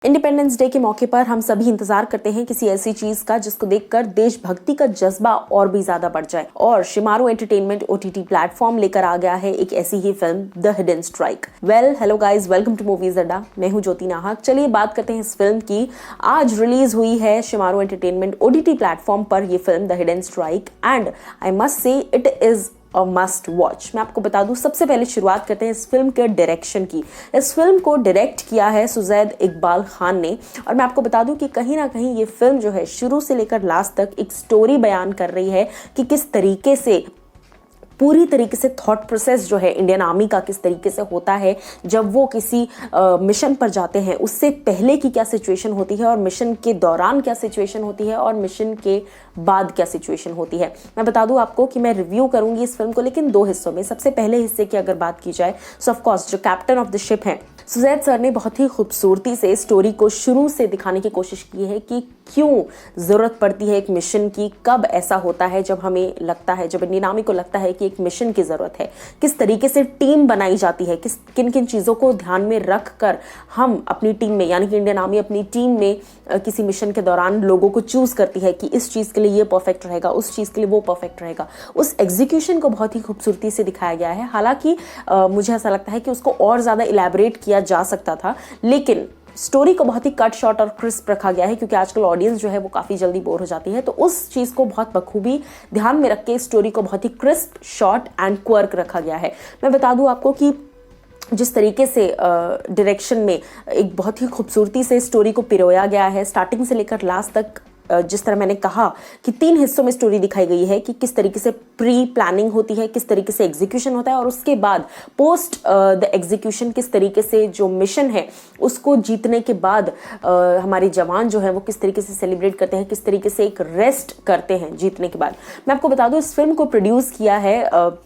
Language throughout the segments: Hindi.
इंडिपेंडेंस डे के मौके पर हम सभी इंतजार करते हैं किसी ऐसी चीज का जिसको देखकर देशभक्ति का जज्बा और भी ज्यादा बढ़ जाए। और शिमारू एंटरटेनमेंट ओटीटी प्लेटफॉर्म लेकर आ गया है एक ऐसी ही film the hidden strike. Hello guys, welcome to movies Adda. मैं हूं ज्योति नाहक। चलिए बात करते हैं इस फिल्म की। आज रिलीज हुई है शिमारू एंटरटेनमेंट ओटीटी प्लेटफॉर्म पर यह film the hidden strike and I must say it is a must watch. मैं आपको बता दूं, सबसे पहले शुरुआत करते हैं इस फिल्म के डायरेक्शन की। इस फिल्म को डायरेक्ट किया है सुजैद इकबाल खान ने। और मैं आपको बता दूं कि कहीं ना कहीं ये फिल्म जो है शुरू से लेकर लास्ट तक एक स्टोरी बयान कर रही है कि किस तरीके से पूरी तरीके से थॉट प्रोसेस जो है इंडियन आर्मी का किस तरीके से होता है जब वो किसी मिशन पर जाते हैं। उससे पहले की क्या सिचुएशन होती है और मिशन के दौरान क्या सिचुएशन होती है और मिशन के बाद क्या सिचुएशन होती है। मैं बता दूं आपको कि मैं रिव्यू करूंगी इस फिल्म को लेकिन दो हिस्सों में। सबसे पहले हिस्से की अगर बात की जाए सो ऑफ कोर्स जो कैप्टन ऑफ द शिप है सुजैद सर ने बहुत ही खूबसूरती से स्टोरी को शुरू से दिखाने की कोशिश की है कि क्यों जरूरत पड़ती है एक मिशन की, कब ऐसा होता है जब हमें लगता है, जब इंडियन आर्मी को लगता है कि एक मिशन की जरूरत है, किस तरीके से टीम बनाई जाती है, किन किन चीज़ों को ध्यान में रख कर हम अपनी टीम में यानी कि इंडियन आर्मी अपनी टीम में किसी मिशन के दौरान लोगों को चूज करती है कि इस चीज़ के लिए ये परफेक्ट रहेगा, उस चीज़ के लिए वो परफेक्ट रहेगा। उस एग्जीक्यूशन को बहुत ही खूबसूरती से दिखाया गया है। हालांकि मुझे ऐसा लगता है कि उसको और ज़्यादा इलैबोरेट किया जा सकता था, लेकिन स्टोरी को बहुत ही कट शॉर्ट और क्रिस्प रखा गया है क्योंकि आजकल ऑडियंस जो है वो काफ़ी जल्दी बोर हो जाती है। तो उस चीज़ को बहुत बखूबी ध्यान में रख के स्टोरी को बहुत ही क्रिस्प, शॉर्ट एंड क्वर्क रखा गया है। मैं बता दूं आपको कि जिस तरीके से डायरेक्शन में एक बहुत ही खूबसूरती से स्टोरी को पिरोया गया है, स्टार्टिंग से लेकर लास्ट तक जिस तरह मैंने कहा कि 3 हिस्सों में स्टोरी दिखाई गई है कि किस तरीके से प्री प्लानिंग होती है, किस तरीके से एग्जीक्यूशन होता है और उसके बाद पोस्ट द एग्जीक्यूशन किस तरीके से जो मिशन है उसको जीतने के बाद हमारे जवान जो है वो किस तरीके से सेलिब्रेट करते हैं, किस तरीके से एक रेस्ट करते हैं जीतने के बाद। मैं आपको बता दूं इस फिल्म को प्रोड्यूस किया है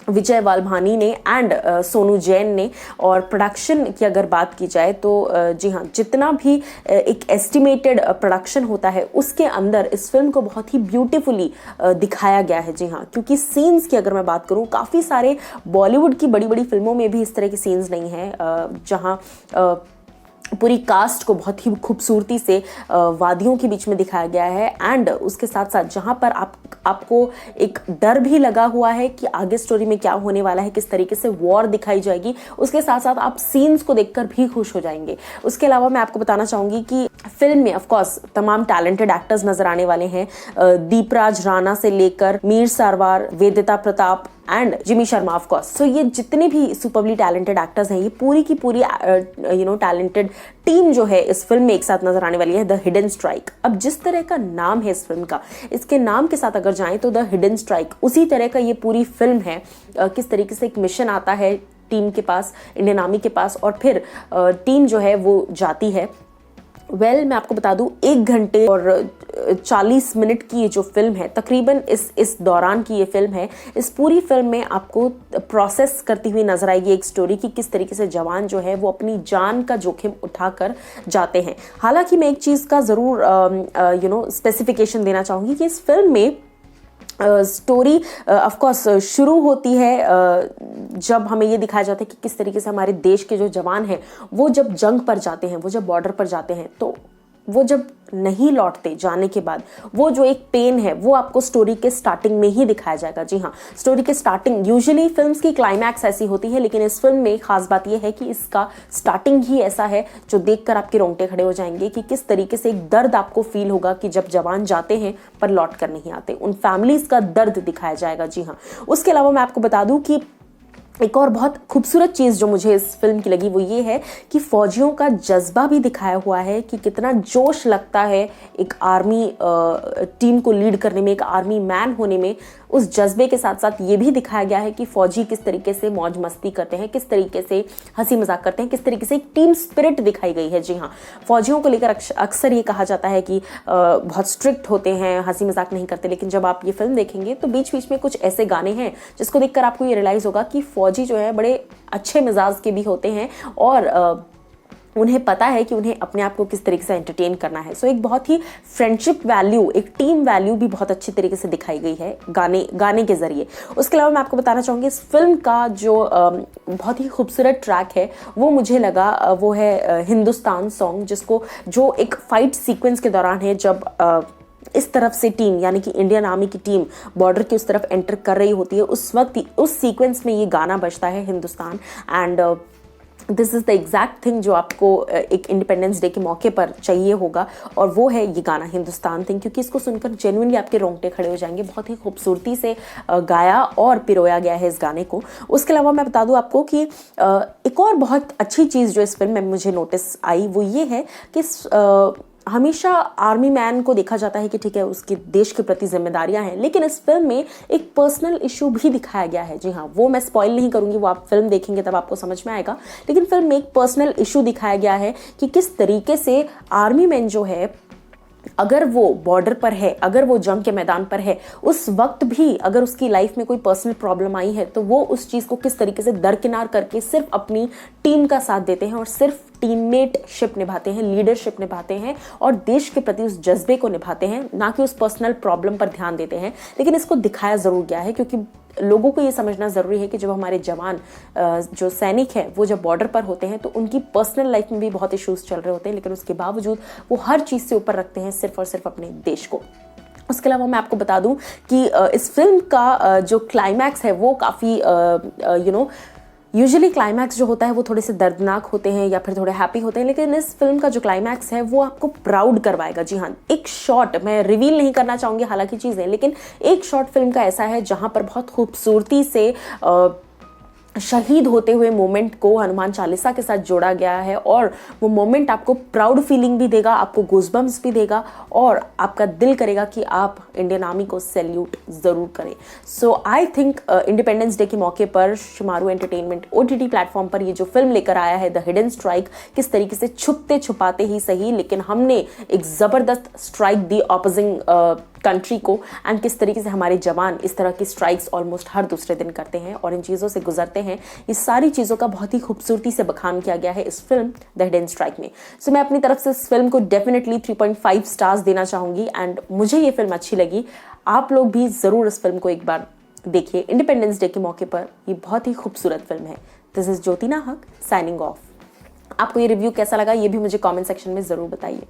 विजय वालभानी ने एंड सोनू जैन ने। और प्रोडक्शन की अगर बात की जाए तो जी हाँ, जितना भी एक एस्टिमेटेड प्रोडक्शन होता है उसके अंदर इस फिल्म को बहुत ही ब्यूटीफुली दिखाया गया है। जी हाँ, क्योंकि सीन्स की अगर मैं बात करूँ, काफ़ी सारे बॉलीवुड की बड़ी बड़ी फिल्मों में भी इस तरह के सीन्स नहीं हैं जहाँ पूरी कास्ट को बहुत ही खूबसूरती से वादियों के बीच में दिखाया गया है एंड उसके साथ साथ जहाँ पर आपको एक डर भी लगा हुआ है कि आगे स्टोरी में क्या होने वाला है, किस तरीके से वॉर दिखाई जाएगी, उसके साथ साथ आप सीन्स को देखकर भी खुश हो जाएंगे। उसके अलावा मैं आपको बताना चाहूँगी कि फिल्म में ऑफकोर्स तमाम टैलेंटेड एक्टर्स नजर आने वाले हैं। दीपराज राणा से लेकर Mir Sarwar, Vedita Pratap and Jimmy Sharma of course. So ये जितने भी सुपरली टैलेंटेड एक्टर्स हैं, ये पूरी की पूरी टैलेंटेड टीम जो है इस फिल्म में एक साथ नजर आने वाली है, द हिडन स्ट्राइक। अब जिस तरह का नाम है इस फिल्म का, इसके नाम के साथ अगर जाएं तो द हिडन स्ट्राइक उसी तरह का ये पूरी फिल्म है। किस तरीके से एक मिशन आता है टीम के पास, इंडियन आर्मी के पास, और फिर टीम जो है वो जाती है। मैं आपको बता दूं 1 घंटे और 40 मिनट की ये जो फिल्म है, तकरीबन इस दौरान की ये फिल्म है। इस पूरी फिल्म में आपको प्रोसेस करती हुई नजर आएगी एक स्टोरी की किस तरीके से जवान जो है वो अपनी जान का जोखिम उठाकर जाते हैं। हालांकि मैं एक चीज़ का ज़रूर स्पेसिफिकेशन देना चाहूँगी कि इस फिल्म में स्टोरी ऑफ कोर्स शुरू होती है जब हमें ये दिखाया जाता है कि किस तरीके से हमारे देश के जो जवान हैं वो जब जंग पर जाते हैं, वो जब बॉर्डर पर जाते हैं, तो वो जब नहीं लौटते जाने के बाद वो जो एक पेन है वो आपको स्टोरी के स्टार्टिंग में ही दिखाया जाएगा। जी हाँ, स्टोरी के स्टार्टिंग, यूजुअली फिल्म्स की क्लाइमैक्स ऐसी होती है, लेकिन इस फिल्म में खास बात यह है कि इसका स्टार्टिंग ही ऐसा है जो देखकर आपके रोंगटे खड़े हो जाएंगे कि किस तरीके से एक दर्द आपको फील होगा कि जब जवान जाते हैं पर लौट कर नहीं आते, उन फैमिलीज का दर्द दिखाया जाएगा। जी हाँ, उसके अलावा मैं आपको बता दूं कि एक और बहुत खूबसूरत चीज़ जो मुझे इस फिल्म की लगी वो ये है कि फौजियों का जज्बा भी दिखाया हुआ है कि कितना जोश लगता है एक आर्मी टीम को लीड करने में, एक आर्मी मैन होने में। उस जज्बे के साथ साथ ये भी दिखाया गया है कि फौजी किस तरीके से मौज मस्ती करते हैं, किस तरीके से हंसी मजाक करते हैं, किस तरीके से एक टीम स्पिरिट दिखाई गई है। जी हाँ, फौजियों को लेकर अक्सर ये कहा जाता है कि बहुत स्ट्रिक्ट होते हैं, हंसी मजाक नहीं करते, लेकिन जब आप ये फिल्म देखेंगे तो बीच बीच में कुछ ऐसे गाने हैं जिसको देखकर आपको ये रियलाइज होगा कि फौजी जो है बड़े अच्छे मिजाज के भी होते हैं और उन्हें पता है कि उन्हें अपने आप को किस तरीके से एंटरटेन करना है। सो एक बहुत ही फ्रेंडशिप वैल्यू, एक टीम वैल्यू भी बहुत अच्छी तरीके से दिखाई गई है गाने के जरिए। उसके अलावा मैं आपको बताना चाहूँगी इस फिल्म का जो बहुत ही खूबसूरत ट्रैक है वो मुझे लगा वो है हिंदुस्तान सॉन्ग, जो एक फाइट सीक्वेंस के दौरान है, जब इस तरफ से टीम यानी कि इंडियन आर्मी की टीम बॉर्डर की उस तरफ एंटर कर रही होती है, उस वक्त उस सीक्वेंस में ये गाना बजता है Hindustan. And this is the exact thing जो आपको एक इंडिपेंडेंस डे के मौके पर चाहिए होगा, और वो है ये गाना हिंदुस्तान थिंग, क्योंकि इसको सुनकर जेन्युइनली आपके रोंगटे खड़े हो जाएंगे। बहुत ही खूबसूरती से गाया और पिरोया गया है इस गाने को। उसके अलावा मैं बता दूं आपको कि एक और बहुत अच्छी चीज़ जो इस फिल्म में मुझे नोटिस आई वो ये है कि हमेशा आर्मी मैन को देखा जाता है कि ठीक है उसके देश के प्रति जिम्मेदारियां हैं, लेकिन इस फिल्म में एक पर्सनल इशू भी दिखाया गया है। जी हाँ, वो मैं स्पॉइल नहीं करूंगी, वो आप फिल्म देखेंगे तब आपको समझ में आएगा। लेकिन फिल्म में एक पर्सनल इशू दिखाया गया है कि किस तरीके से आर्मी मैन जो है, अगर वो बॉर्डर पर है, अगर वो जंग के मैदान पर है, उस वक्त भी अगर उसकी लाइफ में कोई पर्सनल प्रॉब्लम आई है तो वो उस चीज़ को किस तरीके से दरकिनार करके सिर्फ अपनी टीम का साथ देते हैं और सिर्फ टीममेटशिप निभाते हैं, लीडरशिप निभाते हैं और देश के प्रति उस जज्बे को निभाते हैं, ना कि उस पर्सनल प्रॉब्लम पर ध्यान देते हैं। लेकिन इसको दिखाया ज़रूर गया है क्योंकि लोगों को ये समझना ज़रूरी है कि जब हमारे जवान जो सैनिक हैं वो जब बॉर्डर पर होते हैं तो उनकी पर्सनल लाइफ में भी बहुत इश्यूज चल रहे होते हैं, लेकिन उसके बावजूद वो हर चीज़ से ऊपर रखते हैं सिर्फ और सिर्फ अपने देश को। उसके अलावा मैं आपको बता दूं कि इस फिल्म का जो क्लाइमैक्स है वो काफ़ी यूजुअली क्लाइमैक्स जो होता है वो थोड़े से दर्दनाक होते हैं या फिर थोड़े हैप्पी होते हैं, लेकिन इस फिल्म का जो क्लाइमैक्स है वो आपको प्राउड करवाएगा। जी हाँ, एक शॉट मैं रिवील नहीं करना चाहूँगी हालांकि चीज़ें, लेकिन एक शॉट फिल्म का ऐसा है जहाँ पर बहुत खूबसूरती से शहीद होते हुए मोमेंट को हनुमान चालीसा के साथ जोड़ा गया है, और वो मोमेंट आपको प्राउड फीलिंग भी देगा, आपको गूज़बम्स भी देगा और आपका दिल करेगा कि आप इंडियन आर्मी को सैल्यूट ज़रूर करें। सो आई थिंक इंडिपेंडेंस डे के मौके पर शिमारू एंटरटेनमेंट OTT प्लेटफॉर्म पर ये जो फिल्म लेकर आया है द हिडन स्ट्राइक, किस तरीके से छुपते छुपाते ही सही लेकिन हमने एक ज़बरदस्त स्ट्राइक दी ऑपोजिंग कंट्री को, एंड किस तरीके से हमारे जवान इस तरह की स्ट्राइक्स ऑलमोस्ट हर दूसरे दिन करते हैं और इन चीज़ों से गुजरते हैं। इस सारी चीज़ों का बहुत ही खूबसूरती से बखान किया गया है इस फिल्म द हिडन स्ट्राइक में। सो मैं अपनी तरफ से इस फिल्म को डेफिनेटली 3.5 स्टार्स देना चाहूँगी एंड मुझे ये फिल्म अच्छी लगी। आप लोग भी ज़रूर इस फिल्म को एक बार देखिए। इंडिपेंडेंस डे के मौके पर ये बहुत ही खूबसूरत फिल्म है। दिस इज़ ज्योति नाहक साइनिंग ऑफ। आपको ये रिव्यू कैसा लगा ये भी मुझे कॉमेंट सेक्शन में ज़रूर बताइए।